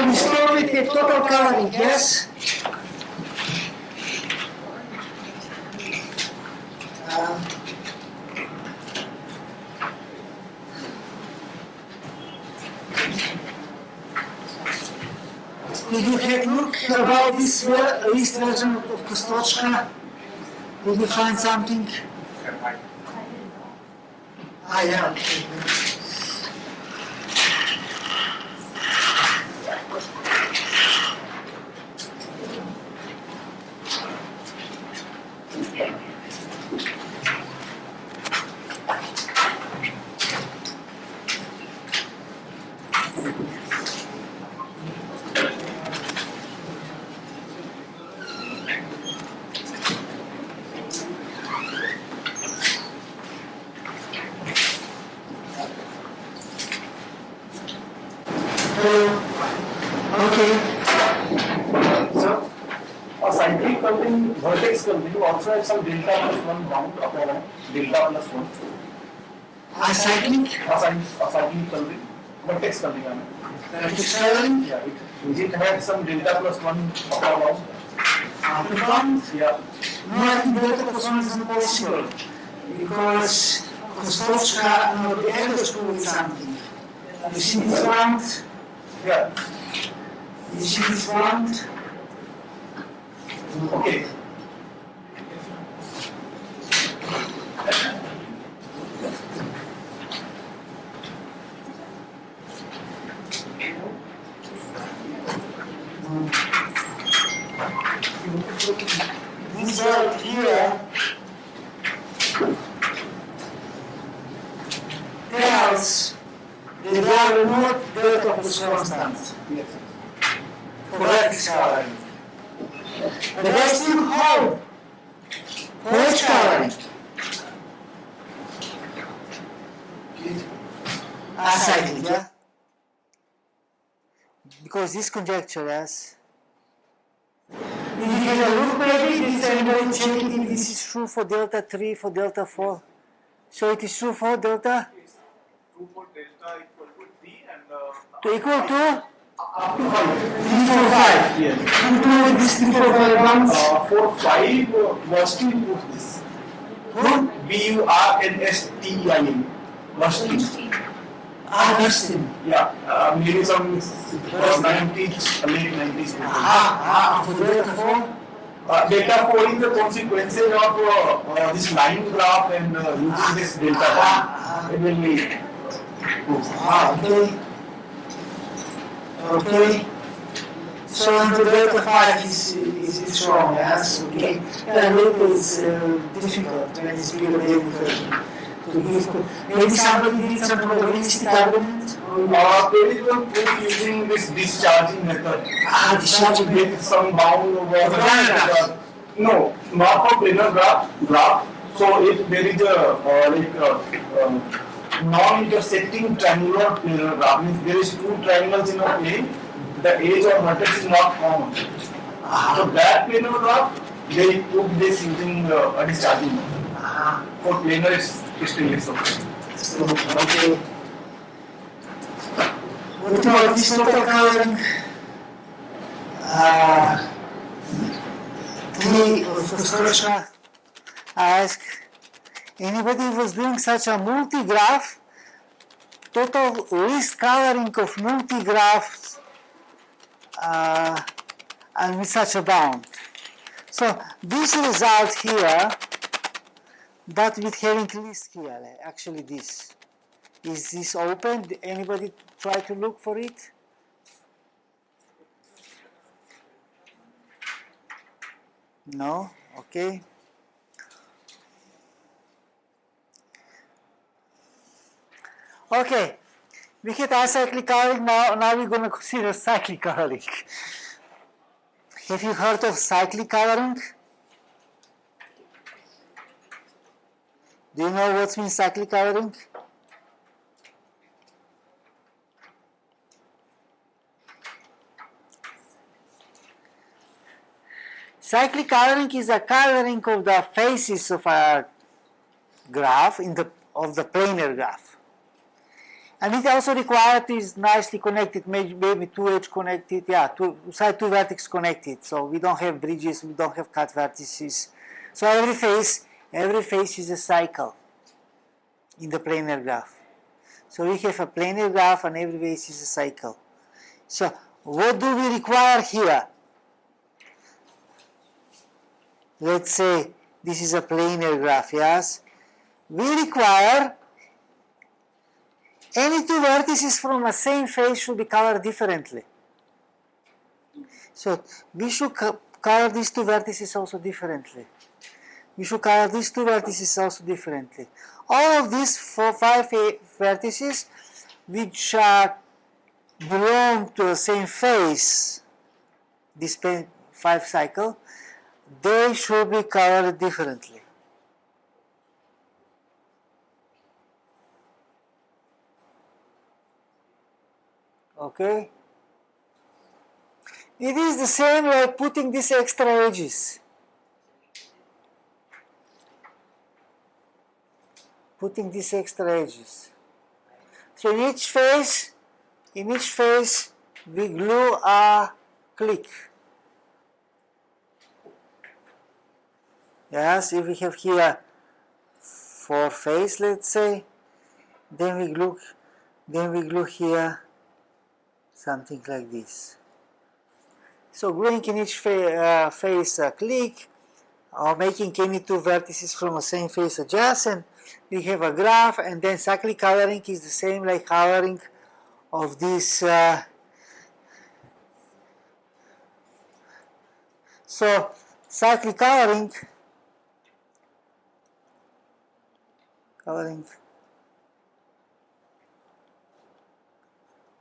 we start with the total coloring, yes? Did you have a look about this list version of Kostochka? Did you find something? Ah, yeah. Okay. Okay. So, a cyclic curving, vertex curving, you also have some delta plus 1 bound upon delta plus 1. A cyclic? A cyclic curving, vertex curving. Vertex coloring? Yeah, it had some delta plus 1 upon bound. Upper bound? Yeah. No, I think delta plus 1 is not possible. Because Kostochka, no, the error school with something. You see this bound? Yeah. You see this bound? Okay. These are here tells that they are not delta plus constant Yes. for vertex coloring. But I still hold for edge coloring. Cyclic, yeah? Because this conjecture, yes. Did you have a look maybe? Did anybody check it if this is true for delta 3, for delta 4? So it is true for delta? True for delta equal to 3 and To equal to? Up to 5. 3, 4, 5. Yes. Who proved this 3, 4, 5 bounds? For 5, Wurstein proved this. Who? Burnstin. Wurstein. Ah, Wurstein. Yeah, maybe some was 90s, late 90s. For delta 4? Delta 4 is the consequence of this line graph and using this delta 1. It will be proved. Okay. Okay. So into delta 5 is wrong, yes? Okay. Yeah, look, it's difficult when it's bigger than to give. Maybe somebody did some probabilistic argument? There is one proof using this discharging method. Discharging method. With some bound over planar graph. No, not for planar graph. So if there is a non-intersecting triangular planar graph, means there is two triangles in a plane, the edge or vertex is not common. So that planar graph, they put this using a discharging method. For planar, it's still less okay. Okay. What about this total coloring? Of Kostochka ask, anybody was doing such a multi-graph, total list coloring of multi-graphs and with such a bound. So this result here, but with having list here, actually this. Is this open? Did anybody try to look for it? No? Okay. Okay. We had acyclic coloring, now we're going to consider cyclic coloring. Have you heard of cyclic coloring? Do you know what means cyclic coloring? Cyclic coloring is a coloring of the faces of a graph of the planar graph. And it also required is nicely connected, maybe two edge connected, yeah, two vertex connected. So we don't have bridges, we don't have cut vertices. So every face is a cycle in the planar graph. So we have a planar graph and every face is a cycle. So what do we require here? Let's say this is a planar graph, yes? We require any two vertices from the same face should be colored differently. So we should color these two vertices also differently. We should color these two vertices also differently. All of these 5 vertices which belong to the same face, this 5 cycle, they should be colored differently. Okay? It is the same like putting these extra edges. Putting these extra edges. So in each face we glue a click. Yes, if we have here 4 face, let's say, then we glue here something like this. So gluing in each face a click, or making any two vertices from the same face adjacent, we have a graph, and then cyclic coloring is the same like coloring of this. So cyclic coloring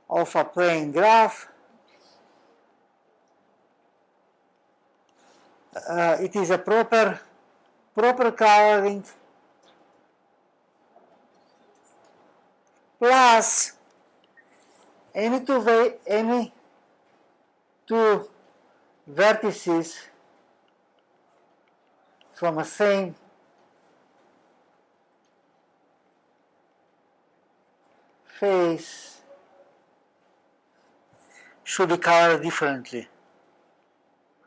of a plane graph. It is a proper coloring plus any two vertices from the same face should be colored differently.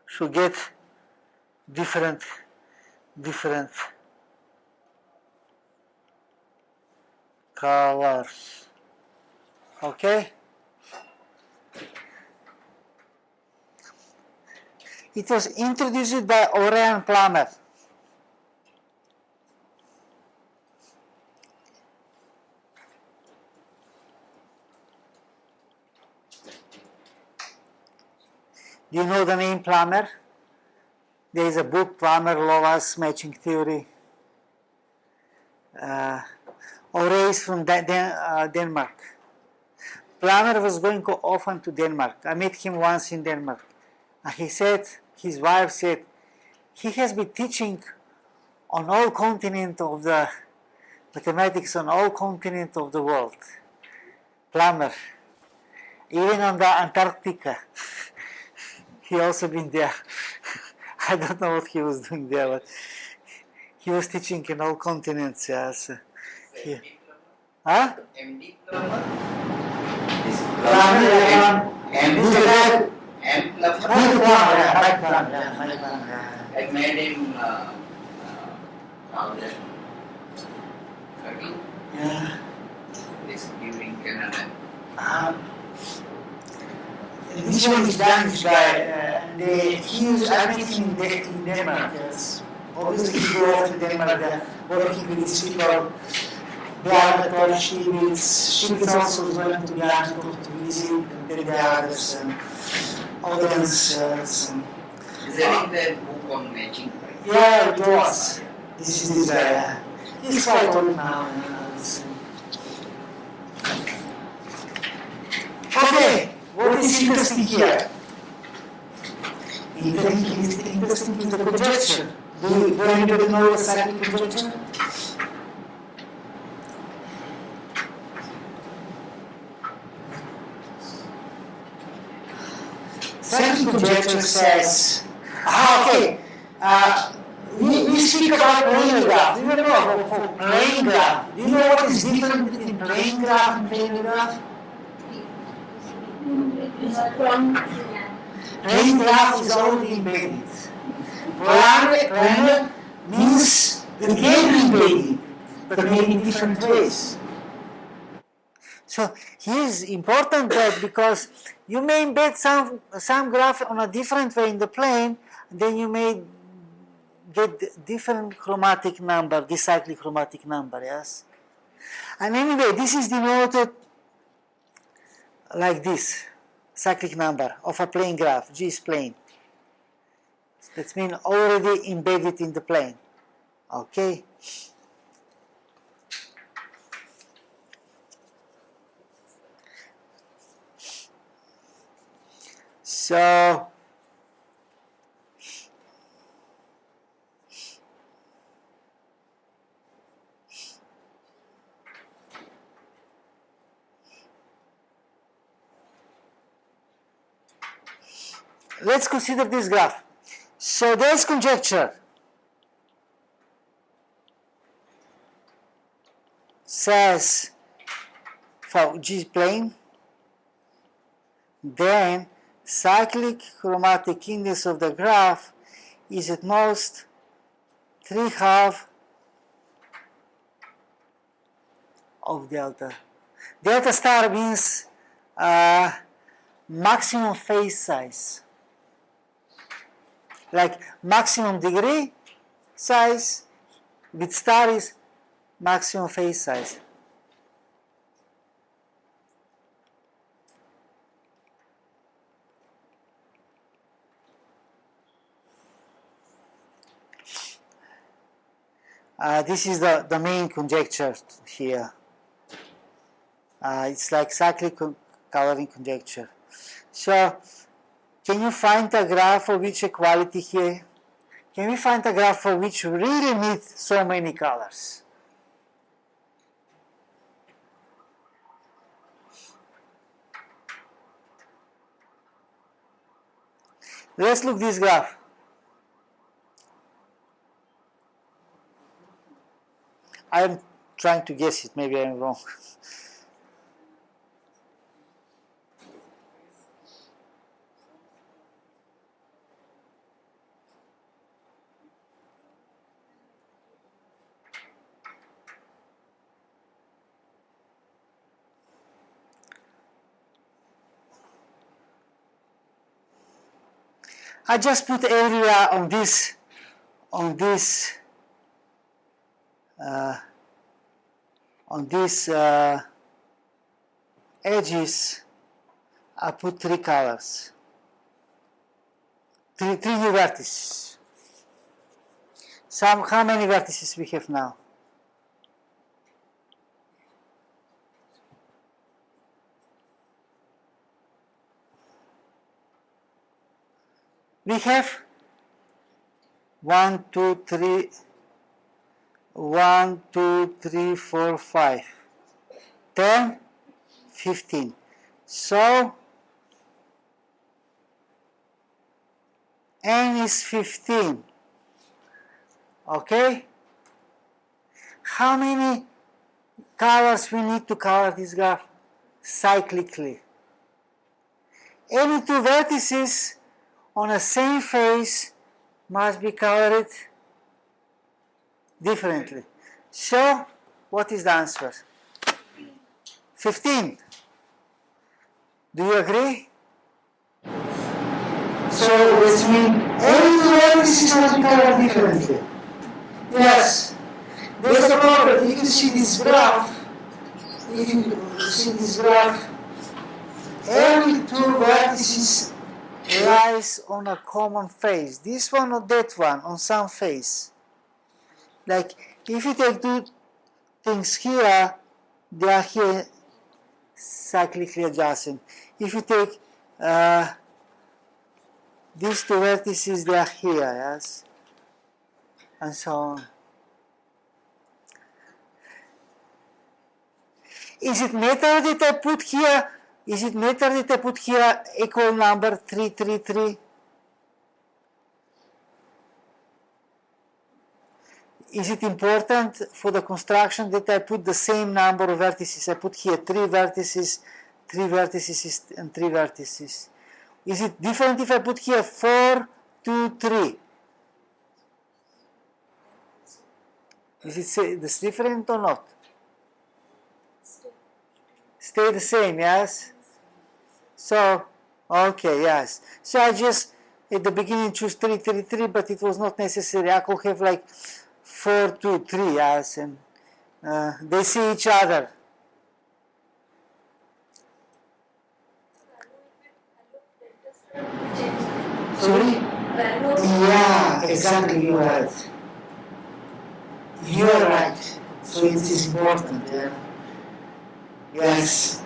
Should get different colors. Okay? It was introduced by Orion Plummer. Do you know the name Plummer? There is a book, Plummer-Lowas Matching Theory. Orion is from Denmark. Plummer was going often to Denmark. I met him once in Denmark. And he said, his wife said, he has been teaching on all continents of the mathematics on all continents of the world. Plummer. Even on the Antarctica. He also been there. I don't know what he was doing there, but he was teaching in all continents. Yes. Yeah. Huh? MD Plummer? M Plummer? I made him around 30. Yeah. This during Canada. This one is Danish guy. He used, I met him in Denmark. Yes. Obviously, he go off to Denmark. They're working with these people. They are the Polish Shibitz also is going to be article to visit, and then there are others, audience. Is there in the book on matching? Yeah, it was. This is this guy. He's quite old now. Okay, what is interesting here? Interesting is the projection. Do anybody know the cyclic projection? Cyclic projection says, we speak about planar graph, do you know for plane graph? Do you know what is different between plane graph and planar graph? Plane graph is already embedded. Planar means it can be embedded, but maybe in different ways. So here is important that because you may embed some graph on a different way in the plane, then you may get different chromatic number, this cyclic chromatic number, yes? And anyway, this is denoted like this, cyclic number of a plane graph, G is plane. That means already embedded in the plane, okay? So, let's consider this graph. So there's conjecture. Says for G plane, then cyclic chromatic index of the graph is at most 3/2 of delta. Delta star means maximum phase size. Like maximum degree size with star is maximum phase size. This is the main conjecture here. It's like cyclic coloring conjecture. So, can you find a graph for which equality here? Can we find a graph for which we really need so many colors? Let's look this graph. I'm trying to guess it, maybe I'm wrong. I just put area on this edges. I put 3 colors, three new vertices. How many vertices we have now? We have 1, 2, 3, 4, 5, 10, 15. So n is 15. Okay? How many colors we need to color this graph cyclically? Any 2 vertices on the same face must be colored differently. So, what is the answer? 15. Do you agree? So, let's mean every 2 vertices must be colored differently. Yes. That's the property. If you see this graph, every 2 vertices lies on a common face. This one or that one, on some face. Like, if you take 2 things here, they are here cyclically adjacent. If you take these 2 vertices, they are here, yes? And so on. Is it matter that I put here? Is it matter that I put here equal number 333? is it important for the construction that I put the same number of vertices? I put here 3 vertices, 3 vertices, and 3 vertices. Is it different if I put here 4, 2, 3? Is it this different or not? Stay the same, yes? So, okay, yes. So I just, at the beginning, choose 3, 3, 3, but it was not necessary. I could have like 4, 2, 3, yes, and they see each other. Sorry? Yeah, exactly, you're right. You're right. So it is important, yeah. Yes.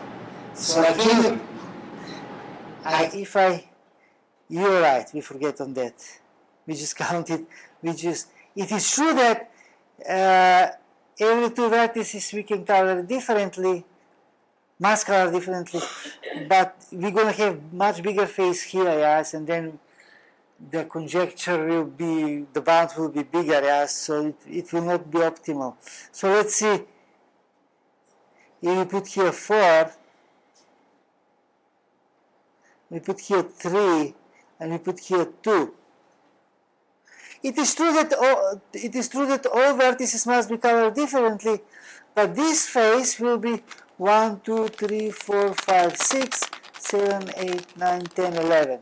So I can, You're right, we forget on that. We just counted, it is true that every 2 vertices we can color differently, must color differently, but we're going to have much bigger face here, yes, and then the conjecture will be, the bound will be bigger, yes, so it will not be optimal. So let's see, if we put here 4, we put here 3, and we put here 2. It is true that all vertices must be colored differently, but this face will be 1, 2, 3, 4, 5, 6, 7, 8, 9, 10, 11.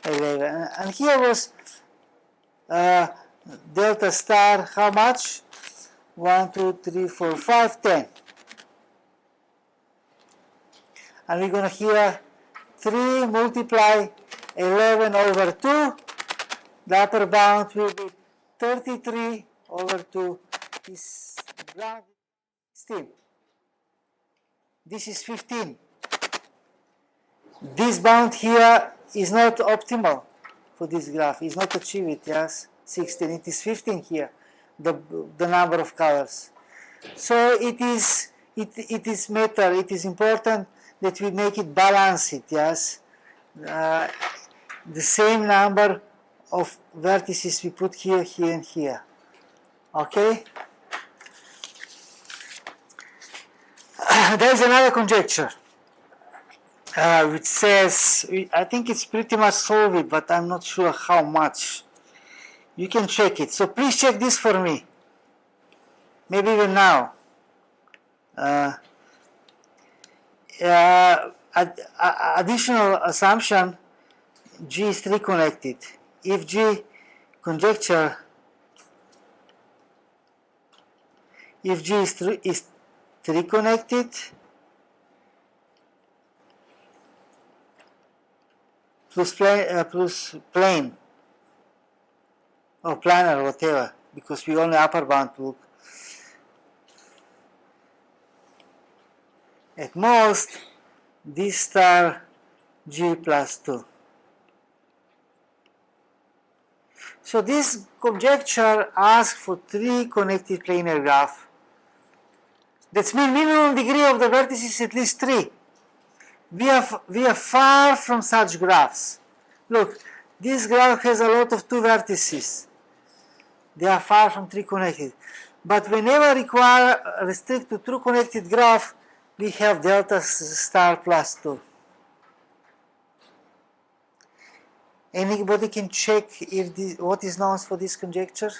11. And here was delta star, how much? 1, 2, 3, 4, 5, 10. And we're going to here 3 multiply 11 over 2. The upper bound will be 33 over 2 is ground 16. This is 15. This bound here is not optimal for this graph. It's not achieved, yes, 16. It is 15 here, the number of colors. So it is matter. It is important that we make it balanced, yes. The same number of vertices we put here, here, and here. Okay? There's another conjecture which says, I think it's pretty much solved, but I'm not sure how much. You can check it. So please check this for me. Maybe even now. Additional assumption, G is 3 connected. If G conjecture, if G is 3 connected, plus plane, or planar, whatever, because we only upper bound look. At most, this star G plus 2. So this conjecture asks for 3 connected planar graph. That means minimum degree of the vertices is at least 3. We are far from such graphs. Look, this graph has a lot of 2 vertices. They are far from 3 connected. But whenever restrict to 2 connected graph, we have delta star plus 2. Anybody can check if what is known for this conjecture?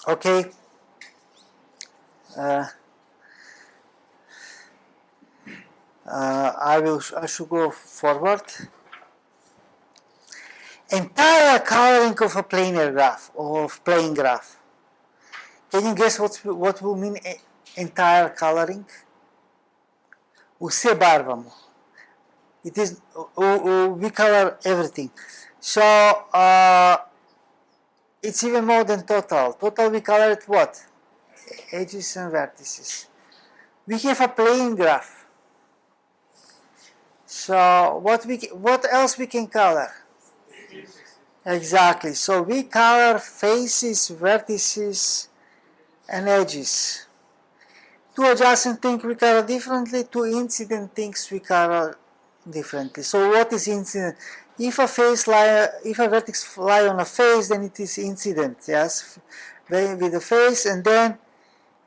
Okay. I should go forward. Entire coloring of a planar graph or of plane graph. Can you guess what will mean entire coloring? Все барвamo. It is we color everything. So it's even more than total. Total we color it what? Edges and vertices. we have a plane graph. So what else we can color? Exactly. So we color faces, vertices, and edges. Two adjacent things we color differently, two incident things we color differently. So what is incident? If a vertex lie on a face, then it is incident, yes, with the face, and then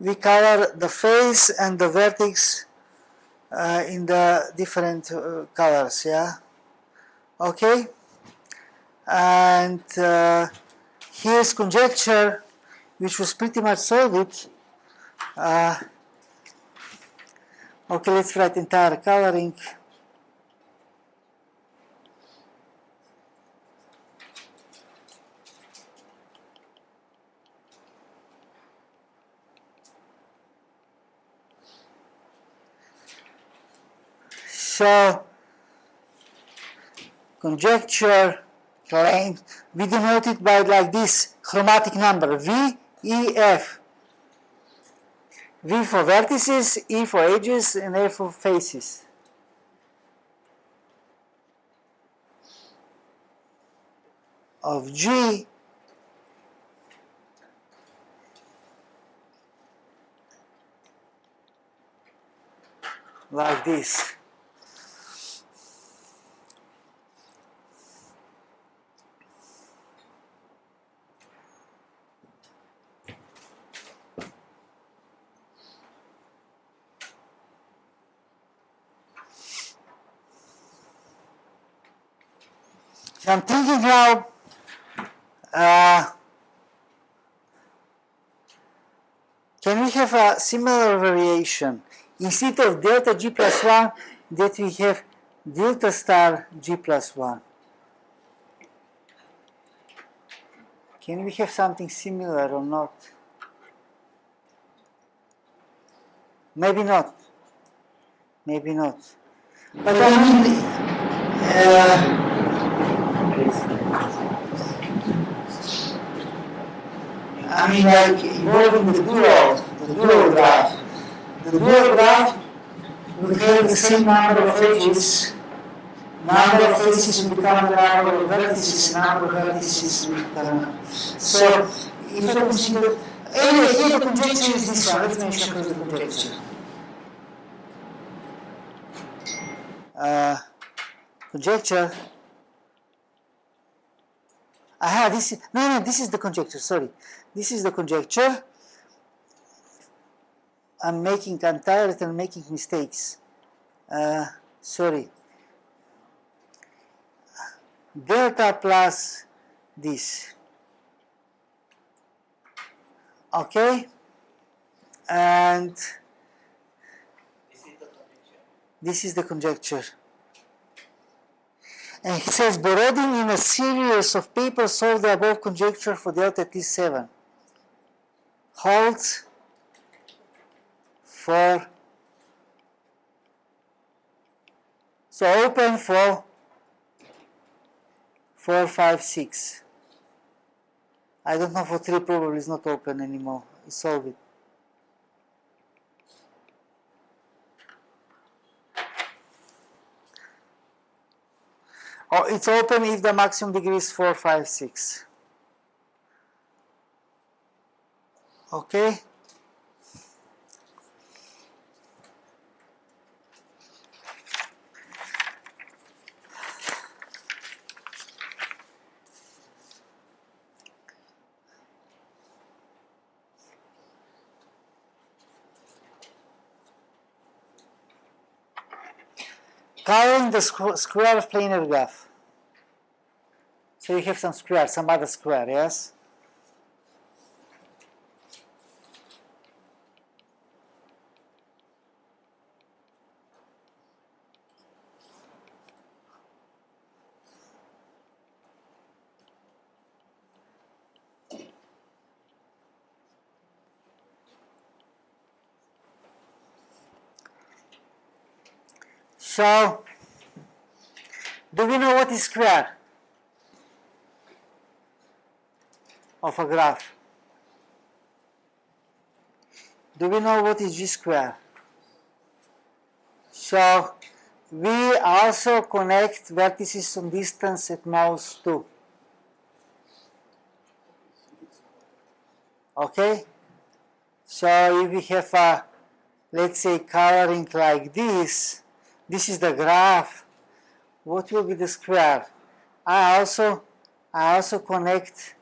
we color the face and the vertex in the different colors, yeah. Okay, and here's conjecture, which was pretty much solved. Okay, let's write entire coloring. So, conjecture claim, we denote it by like this chromatic number, V, E, F. V for vertices, E for edges, and F for faces. Of G like this. So I'm thinking now, can we have a similar variation? Instead of delta G plus 1, that we have delta star G plus 1. Can we have something similar or not? Maybe not. Maybe not. But I mean, like involving the dual graph. The dual graph would have the same number of edges. Number of faces will become the number of vertices, number of vertices will become. So, if I consider, anyway, here the conjecture is this one. Let's mention first the conjecture. Conjecture. Aha, this is the conjecture, sorry. This is the conjecture. I'm tired and making mistakes. Sorry. Delta plus this. Okay? And this is the conjecture. And he says, Borodin in a series of papers solved the above conjecture for delta T7. Holds for, so open for 4, 5, 6. I don't know, for 3 probably is not open anymore. It's solved. Oh, it's open if the maximum degree is 4, 5, 6. Okay? Coloring the square of planar graph. So you have some square, some other square, yes? So, do we know what is square of a graph? Do we know what is G square? So we also connect vertices on distance at nodes too. Okay? So if we have a, let's say, coloring like this is the graph. What will be the square? I also connect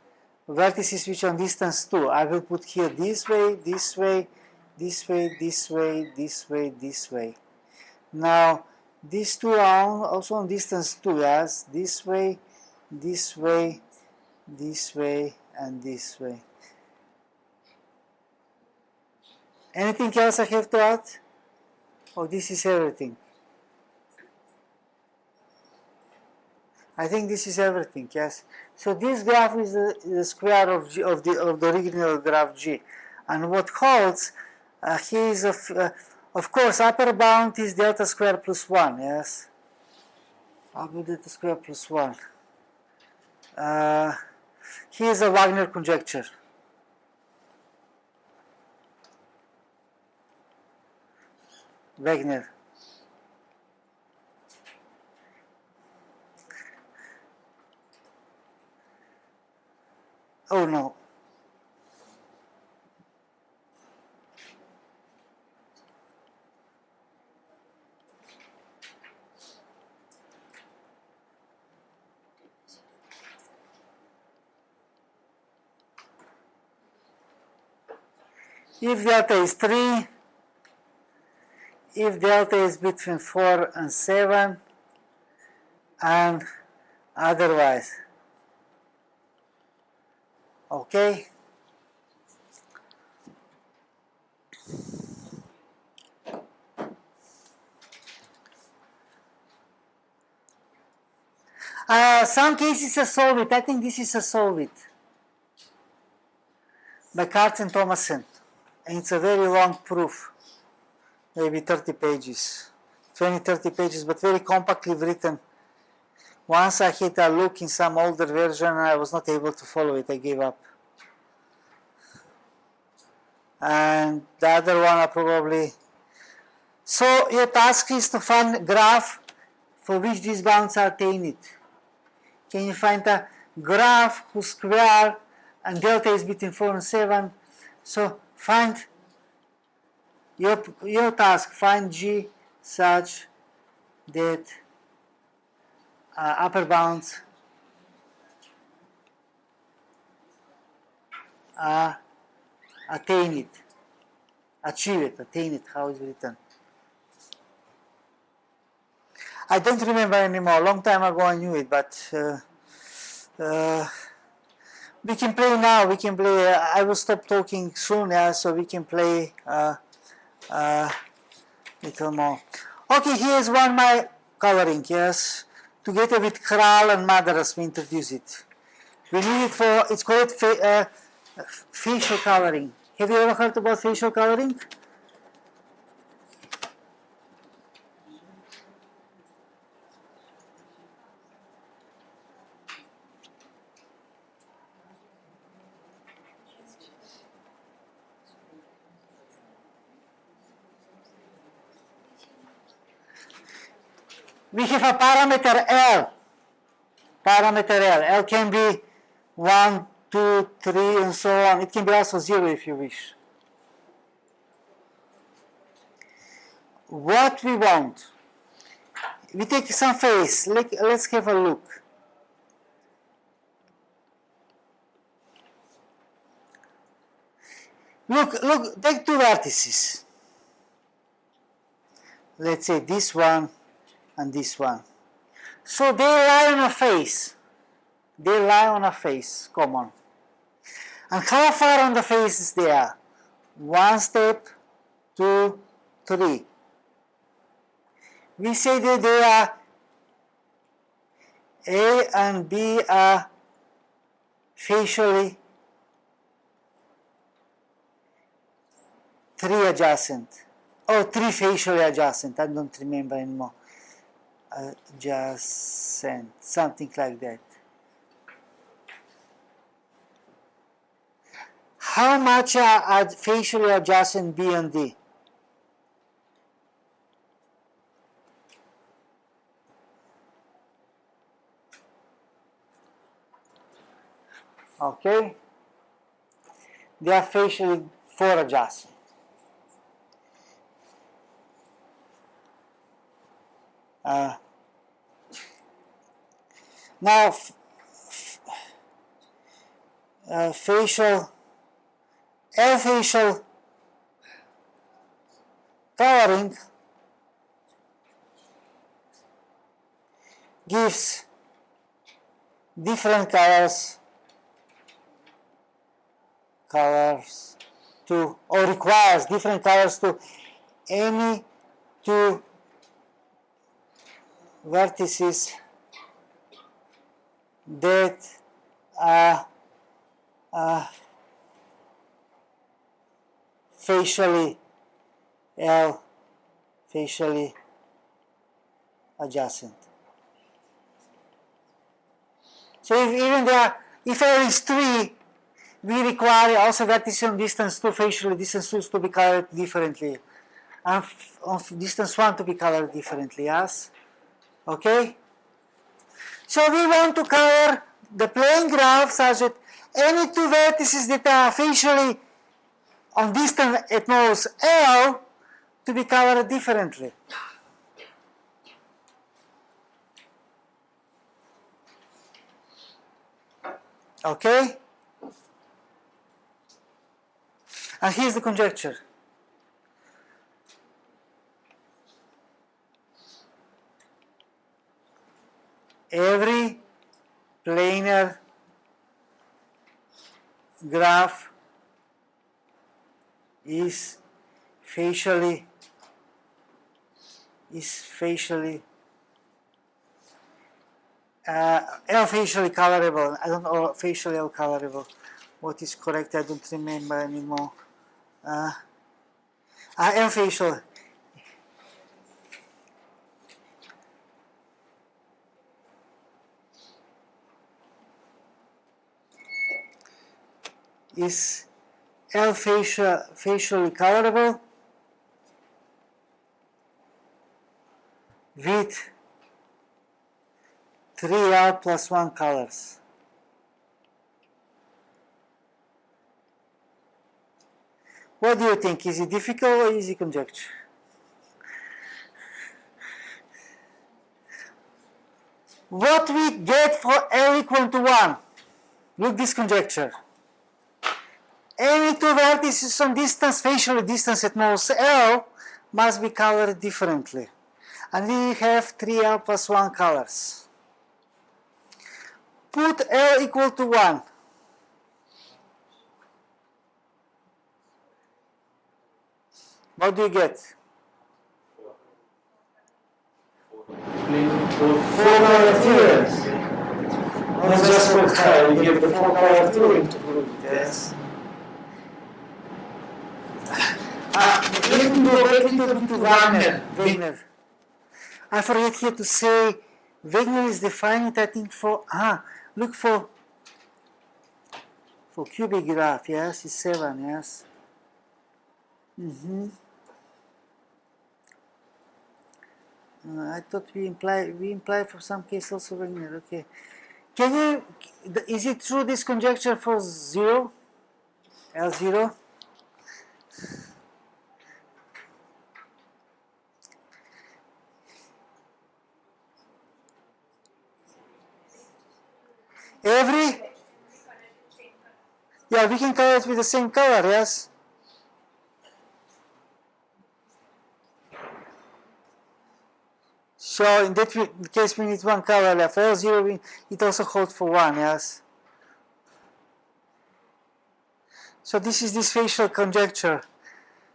vertices which are on distance too. I will put here this way, this way, this way, this way, this way, this way. Now these two are also on distance too, yes? This way, this way, this way, and this way. Anything else I have to add? Oh, this is everything. I think this is everything, yes. So this graph is the square of G, of the original graph G, and what holds here is of course upper bound is delta square plus 1, yes. Upper delta square plus 1. Here is a Wagner conjecture. Wagner. Oh no. If delta is 3, if delta is between 4 and 7, and otherwise. Okay? Some cases are solve it. I think this is a solve it by Katz and Thomason. And it's a very long proof, maybe 30 pages, 20, 30 pages, but very compactly written. Once I had a look in some older version and I was not able to follow it, I gave up. And the other one I probably... So your task is to find a graph for which these bounds are attained. Can you find a graph whose square and delta is between 4 and 7? So find your task, find G such that upper bounds are attained, achieve it, attain it, how is it written? I don't remember anymore, a long time ago I knew it, but we can play now, we can play, I will stop talking soon, yeah, so we can play little more. Okay, here's one my coloring, yes, together with Kral and Madaras we introduce it. We need it for, it's called facial coloring. Have you ever heard about facial coloring? We have a parameter L. Parameter L. L can be 1, 2, 3, and so on. It can be also 0 if you wish. What we want, we take some face. Let's have a look. Look, take two vertices. Let's say this one and this one. So they lie on a face. They lie on a face, common. And how far on the faces they are? 1 step, 2, 3. We say that they are A and B are facially 3 adjacent. Oh, 3 facially adjacent. I don't remember anymore. Adjacent, something like that. How much are facially adjacent B and D? Okay? They are facially 4 adjacent. Now, facial, facial coloring gives different colors to, or requires different colors to any two vertices that are facially facially adjacent. So if there is 3, we require also vertices on distance 2, facially distance 2 to be colored differently, and on distance 1 to be colored differently, yes? Okay? So we want to color the plane graph such that any 2 vertices that are facially on distance at most L to be colored differently. Okay? And here's the conjecture. Every planar graph is facially L-facially colorable. I don't know facially L-colorable. What is correct? I don't remember anymore. L-facial. Is L-facially colorable with 3L plus 1 colors. What do you think? Is it difficult or easy conjecture? What we get for L equal to 1? Look this conjecture. Any 2 vertices on distance, facially distance at most L, must be colored differently. And we have 3L plus 1 colors. Put L equal to 1. What do you get? 4 color theorems. Not just 4 color, you get the 4 color theorem to prove it, yes. Let me go back a little bit to Wagner. I forget here to say, Wagner is defining it, I think, for, look for cubic graph, yes, it's 7, yes. I thought we imply for some case also Wagner, okay. Is it true this conjecture for 0? L0? Yeah, we can color it with the same color, yes? So in that case we need 1 color left. L0, it also holds for 1, yes? So this is this facial conjecture.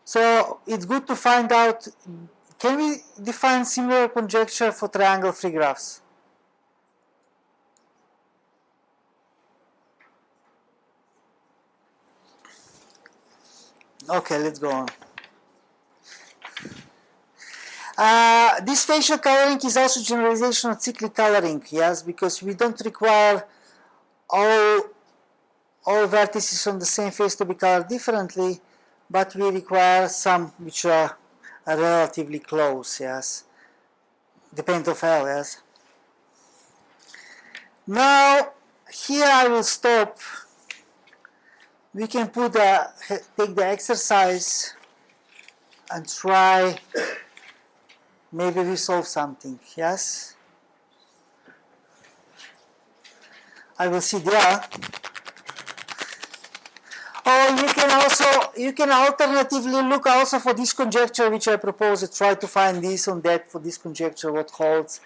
So it's good to find out, can we define similar conjecture for triangle-free graphs? Okay, let's go on. This facial coloring is also generalization of cyclic coloring, yes, because we don't require all vertices on the same face to be colored differently, but we require some which are relatively close, yes, depending on L, yes. Now, here I will stop we can take the exercise and try, maybe we solve something, yes? I will see there. Or you can alternatively look also for this conjecture which I proposed, try to find this on that for this conjecture, what holds.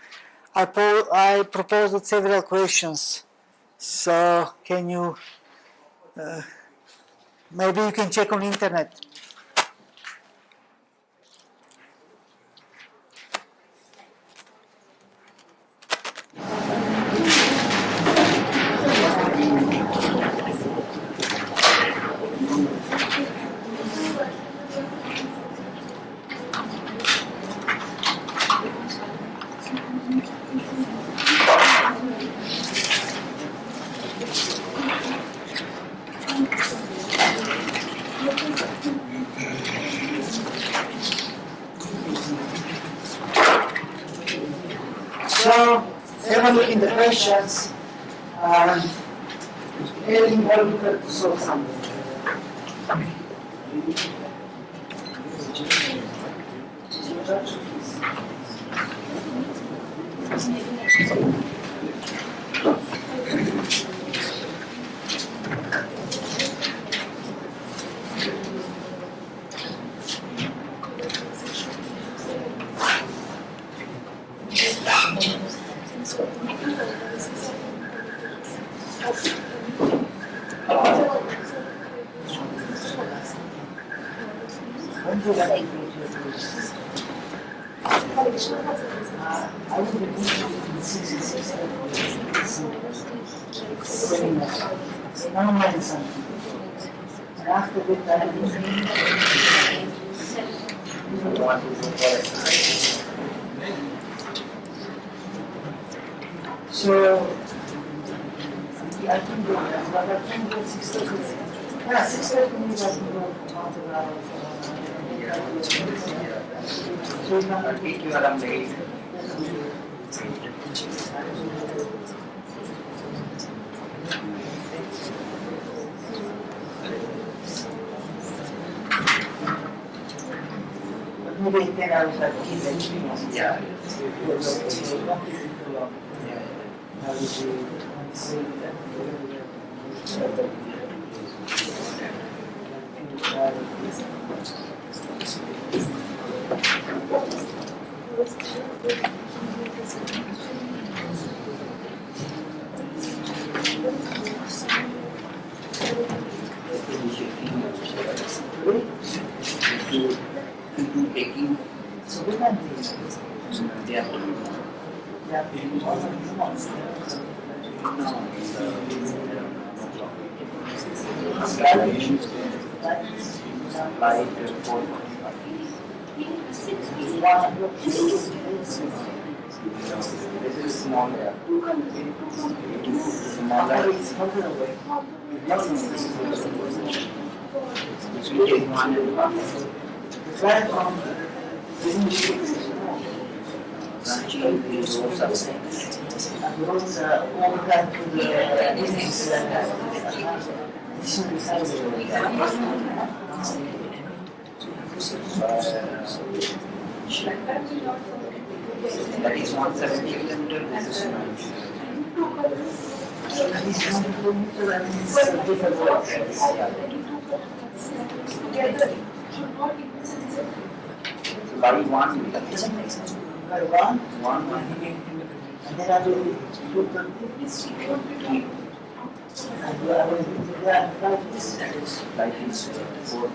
I proposed several questions. So can you, maybe you can check on internet. So, have a look in the questions, very important to solve something. So, I think but I think 6:30. Yeah, 6:30 means I can go maybe 10 hours like yeah. Taking So we can do yeah. This is small air. Smaller is further away. Which will take 1.5. Right from the Branching the roads outside. and roads overhead to the business addition besides That is 170 kilometers. This is 9. This 1 kilometer and it's different works. By 1 By one, 1 and then I will put the and I will do that like this. like this 4.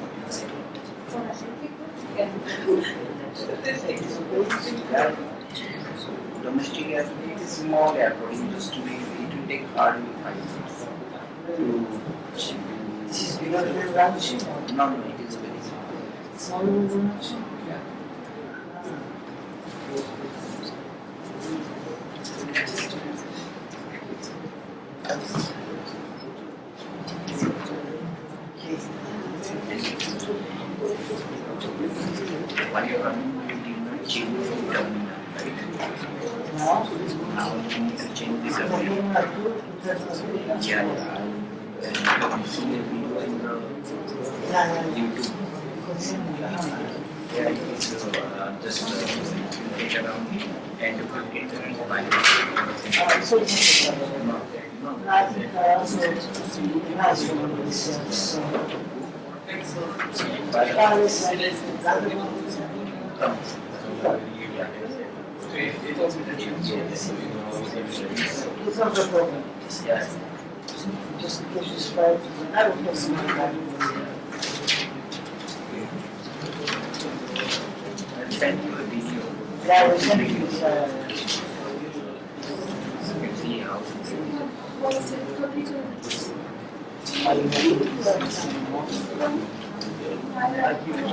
Domestic airport is small airport. It will take hardly 5 minutes to This is bigger than branch. no, it is very small. Smaller than branch. Yeah. While you're running, you did not change the terminal, right? Now, Now you need to change the so terminal. again, like two, Yeah, yeah. You see the video in the YouTube. Yeah, you need to just get around and to get the mobile. So it's I think also has one of these so it's not a problem. Yes. Just in case you spread, I will put some money back. I'll send you a video. Yeah, I will send you this. You can see how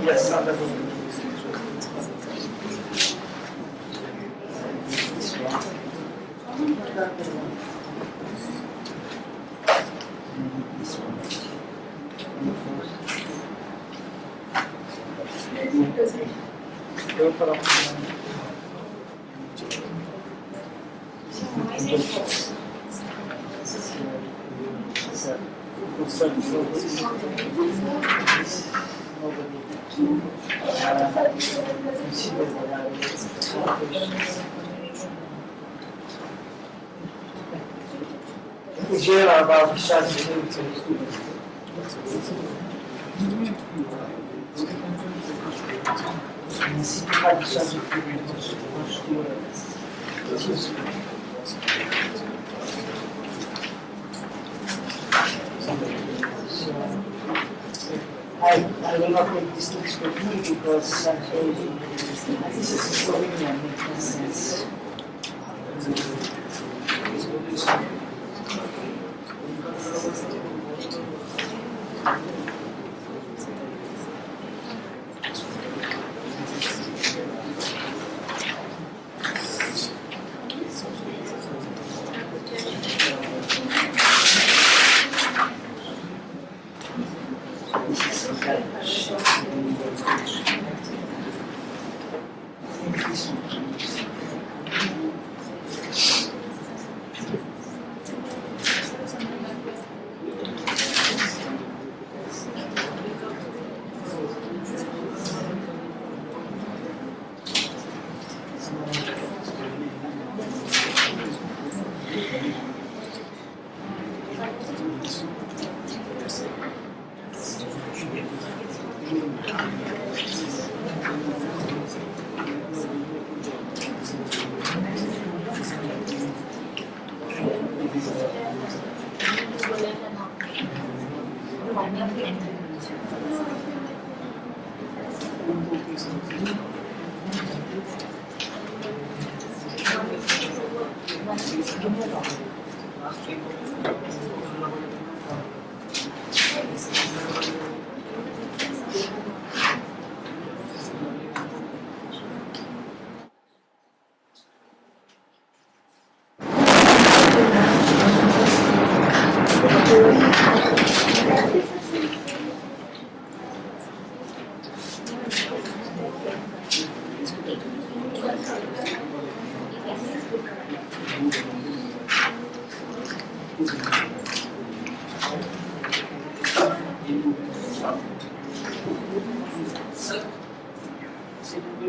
Yes, not Is here about discharging I will not make this next for me because this is Slovenian, makes no sense.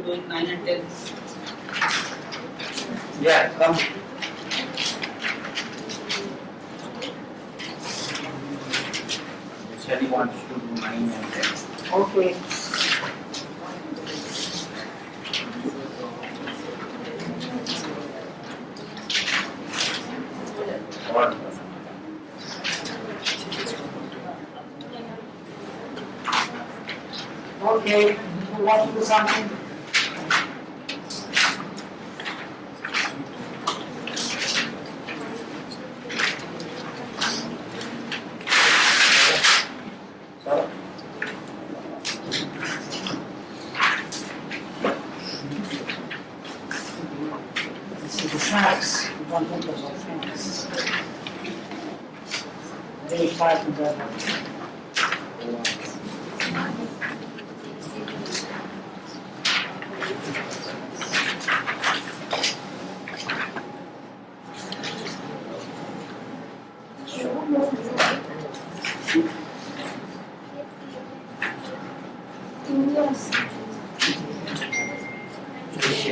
doing 9 and 10. Yeah, come. Shelley wants to do 9 and 10. Okay. Or Okay, you want to do something? This is the snacks. You want to look at snacks. Day 5 and that.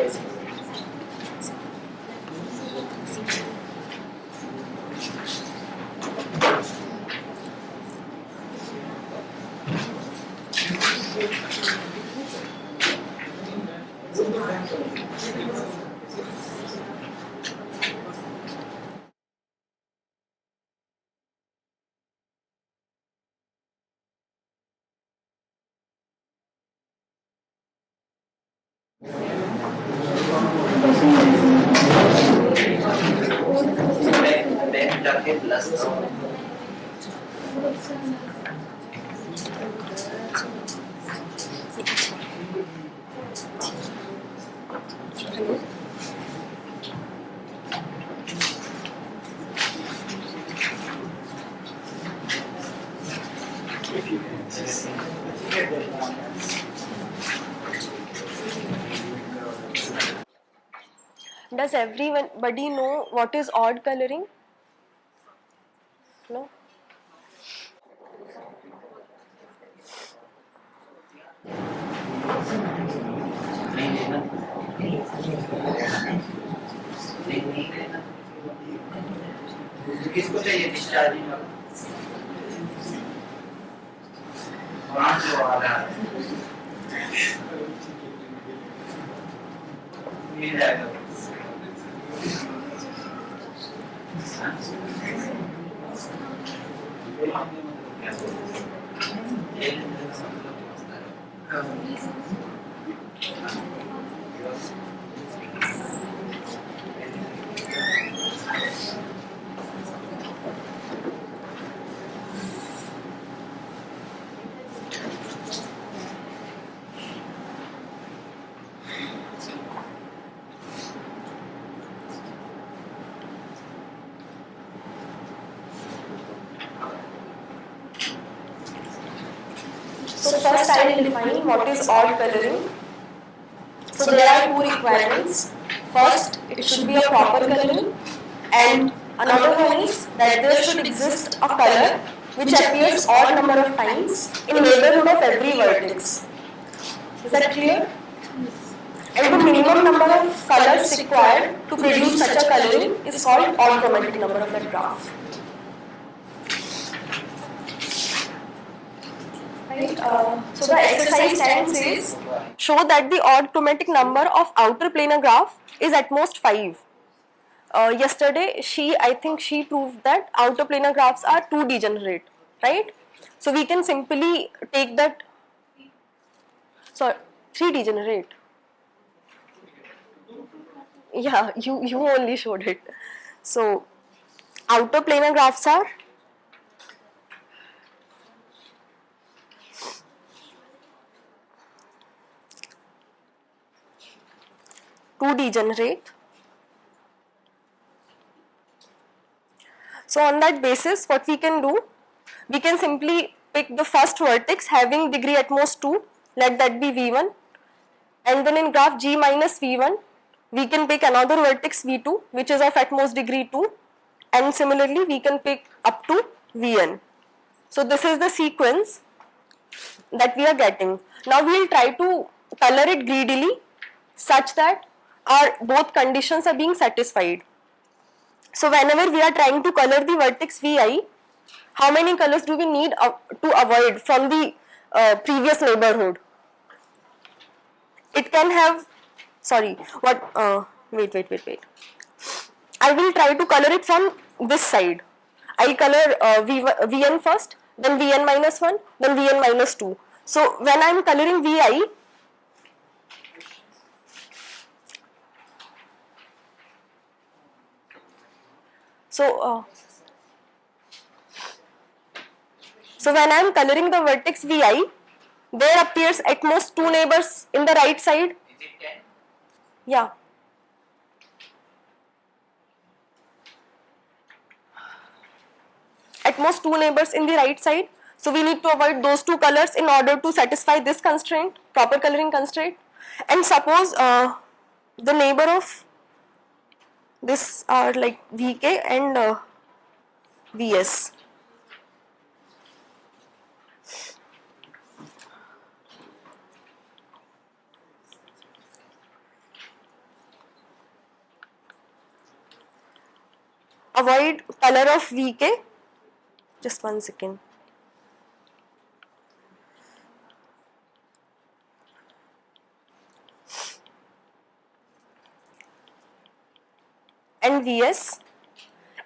Yes. Back target plus now. Does everybody know what is odd coloring? No? किसको चाहिए discharging पांच वाला मिल जाएगा So first I will define what is odd coloring. So there are two requirements. First, it should be a proper coloring, and another one is that there should exist a color which appears odd number of times in neighborhood of every vertex. Is that clear? And the minimum number of colors required to produce such a coloring is called odd chromatic number of that graph. Right? So the exercise 10 says, show that the odd chromatic number of outer planar graph is at most 5. Yesterday, I think she proved that outer planar graphs are 2 degenerate, right? So we can simply take that, sorry, 3 degenerate. Yeah, you only showed it. So outer planar graphs are two degenerate. So on that basis, what we can do, we can simply pick the first vertex having degree at most 2, let that be V1, and then in graph G minus V1, we can pick another vertex V2 which is of at most degree 2, and similarly we can pick up to Vn. So this is the sequence that we are getting. Now we will try to color it greedily such that our both conditions are being satisfied. So whenever we are trying to color the vertex Vi, how many colors do we need to avoid from the previous neighborhood? It can have, sorry, wait. I will try to color it from this side. I will color Vn first, then Vn minus 1, then Vn minus 2. So when I am coloring Vi, so when I am coloring the vertex Vi, there appears at most 2 neighbors in the right side. Is it 10? Yeah. At most 2 neighbors in the right side. So we need to avoid those 2 colors in order to satisfy this constraint, proper coloring constraint. And suppose the neighbor of this are like Vk and Vs. avoid color of VK. Just 1 second. And VS,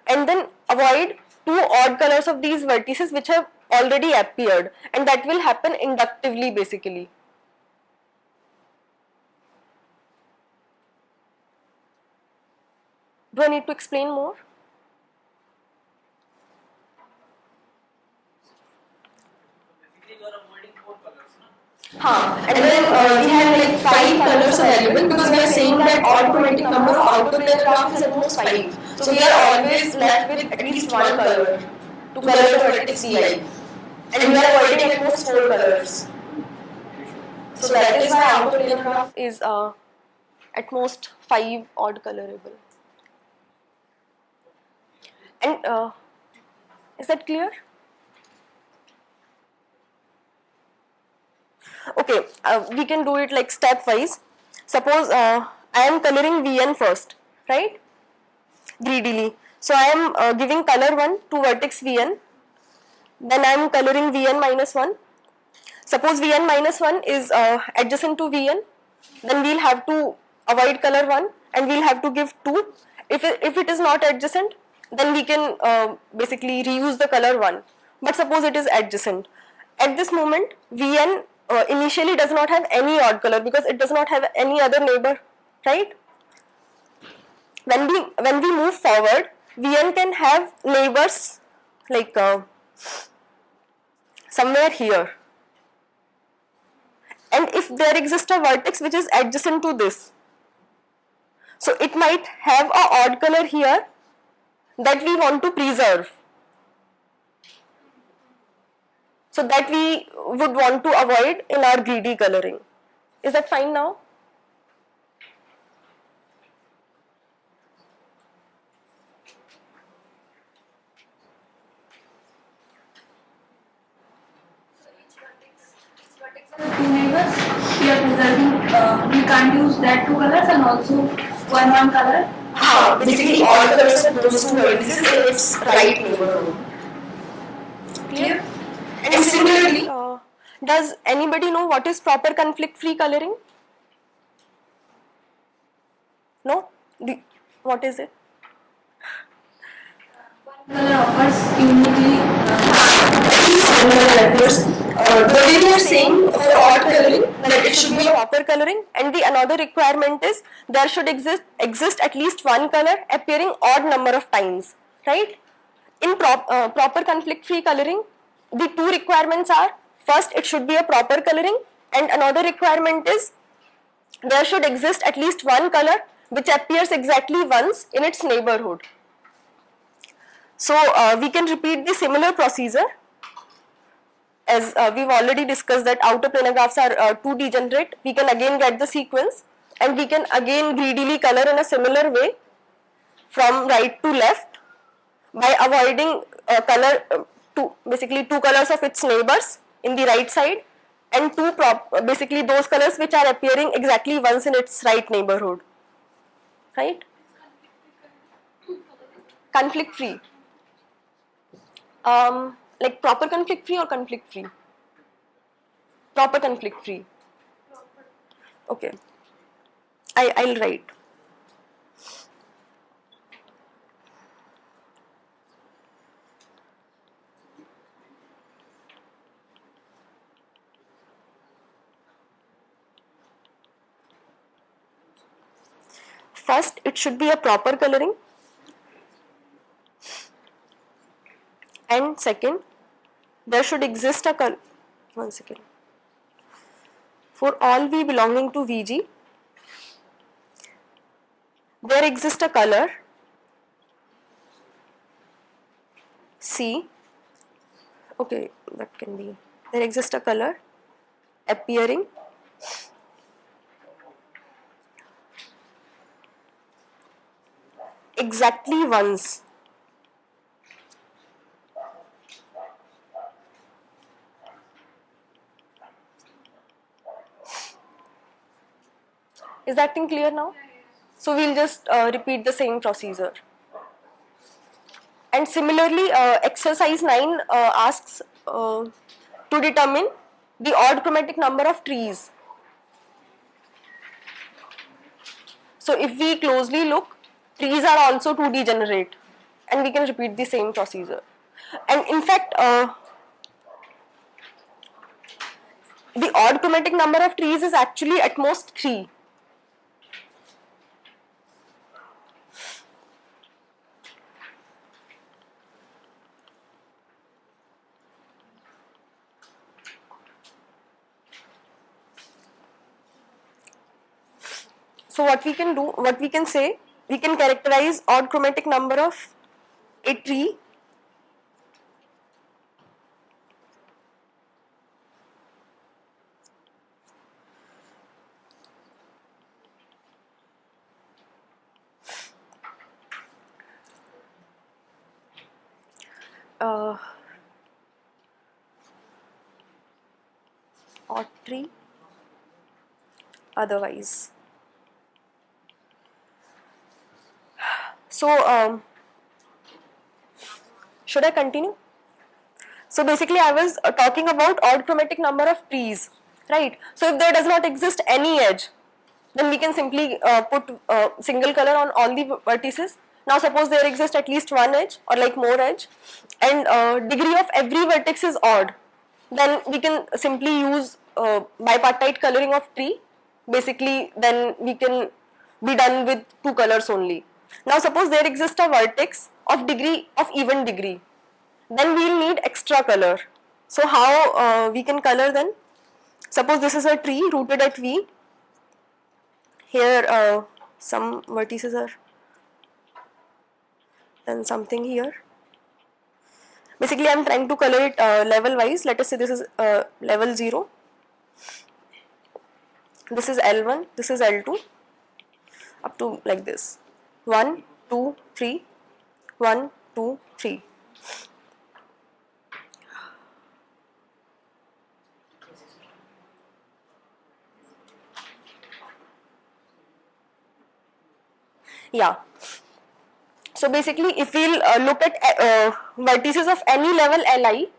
and then avoid two odd colors of these vertices which have already appeared, and that will happen inductively basically. Do I need to explain more? And then we have like 5 colors available because we are saying that automatic number of autoplanar graph is at most 5. So we are always left with at least one color to color the vertex VI. And we are avoiding at most 4 colors. So that is why autoplanar graph is at most 5 odd colorable. And is that clear? Okay, we can do it like stepwise. Suppose I am coloring Vn first, right? Greedily. So I am giving color 1 to vertex Vn. Then I am coloring Vn minus 1. Suppose Vn minus 1 is adjacent to Vn. Then we will have to avoid color 1 and we will have to give 2. If it is not adjacent, then we can basically reuse the color 1. But suppose it is adjacent. At this moment, Vn initially does not have any odd color because it does not have any other neighbor, right? When we move forward, Vn can have neighbors like somewhere here. And if there exists a vertex which is adjacent to this, so it might have a odd color here that we want to preserve. So that we would want to avoid in our greedy coloring. Is that fine now? Two neighbors, we are preserving, we can't use that 2 colors and also one color. Basically all colors of those 2 vertices in its right neighborhood. Clear? And similarly, does anybody know what is proper conflict-free coloring? No? What is it? Color offers uniquely. The way we are saying for odd coloring that it should be a proper coloring, and the another requirement is there should exist at least one color appearing odd number of times, right? In proper conflict-free coloring, the 2 requirements are: first, it should be a proper coloring, and another requirement is there should exist at least one color which appears exactly once in its neighborhood. So we can repeat the similar procedure as we've already discussed that outer planar graphs are too degenerate. We can again get the sequence and we can again greedily color in a similar way from right to left by avoiding basically 2 colors of its neighbors in the right side and basically those colors which are appearing exactly once in its right neighborhood, right? Conflict free. Like proper conflict free or conflict free? Proper conflict free. Okay. I'll write. First, it should be a proper coloring. And second, there should exist a color. 1 second. For all V belonging to Vg, there exists a color C. Okay, that can be. There exists a color appearing exactly once. Is that thing clear now? So we'll just repeat the same procedure. And similarly, exercise 9 asks to determine the odd chromatic number of trees. So if we closely look, trees are also 2D generate, and we can repeat the same procedure. And in fact, the odd chromatic number of trees is actually at most 3. So what we can do, what we can say, we can characterize odd chromatic number of a tree odd tree otherwise. So should I continue? So basically I was talking about odd chromatic number of trees, right? So if there does not exist any edge, then we can simply put single color on all the vertices. Now suppose there exists at least one edge or like more edge, and degree of every vertex is odd, then we can simply use bipartite coloring of tree. Basically then we can be done with 2 colors only. Now suppose there exists a vertex of degree of even degree, then we will need extra color. So how we can color then? Suppose this is a tree rooted at V. Here some vertices are, then something here. Basically I am trying to color it level wise. Let us say this is level 0, this is L1, this is L2, up to like this, 1, 2, 3, 1, 2, 3. Yeah. So basically if we will look at vertices of any level Li,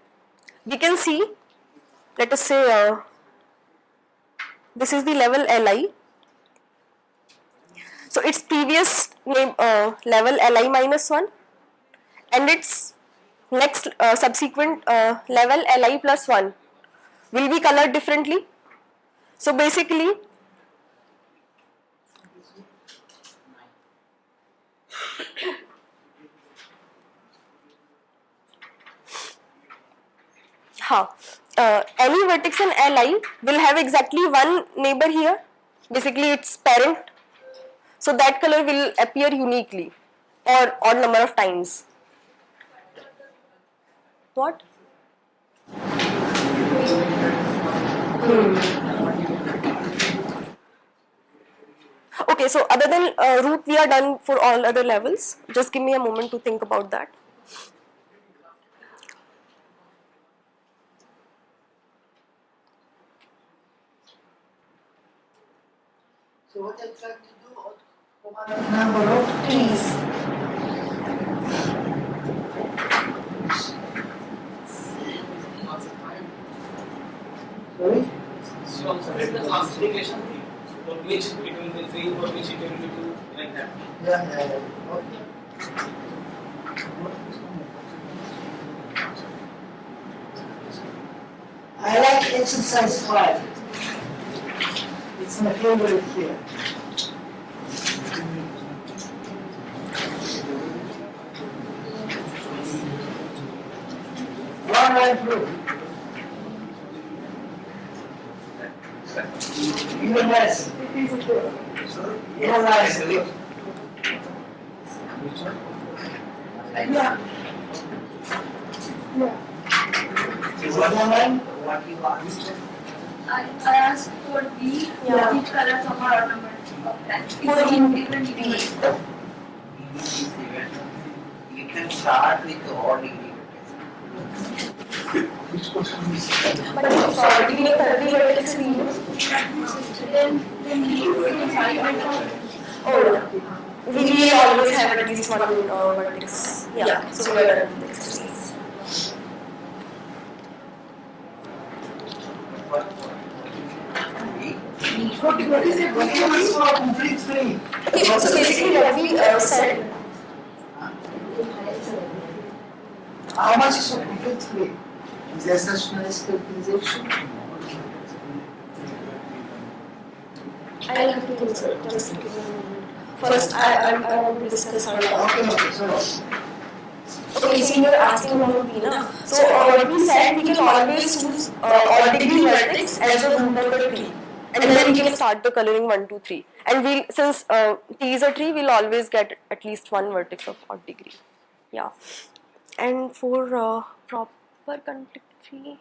we can see, let us say this is the level Li. So its previous name level Li minus 1 and its next subsequent level Li plus 1 will be colored differently. So basically any vertex in Li will have exactly one neighbor here, basically its parent, so that color will appear uniquely or odd number of times. What? Okay, so other than root we are done for all other levels. Just give me a moment to think about that. So what I'm trying to do, command number of trees. Sorry? So it's the classification thing. For which between the three, for which it will be two, like that. Yeah. Okay. I like exercise 5. It's my favorite here. One line proof. Even less. Even less. Yeah. Is that one line? What you asked? I asked for B, Yeah. which colors of our ornament of that. For It's B. in different degrees. You can start with odd degree. But if degree of every vertex is even. Then we use the cycle of Oh, We will always have at least one vertex. Yeah, so we are done with the exercise. What is it? What is for complete free? Okay, so basically what we said, How much is for complete free? Is there such nice calculation? I'll have to consult. Just give me a moment. First, I want to discuss our topic. Okay, so Okay, so you're asking about V, na? So what we said, we can always choose odd degree vertex as the root of the tree, and then we can start the coloring 1, 2, 3. And we'll, since T is a tree, we'll always get at least one vertex of odd degree. Yeah. And for proper conflict free.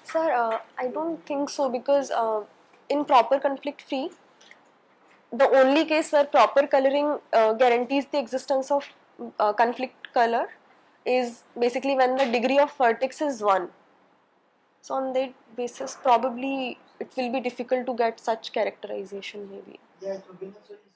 Sir, I don't think so, because in proper conflict free, the only case where proper coloring guarantees the existence of conflict color is basically when the degree of vertex is 1. So on that basis, probably it will be difficult to get such characterization maybe. yeah, it will be not so easy.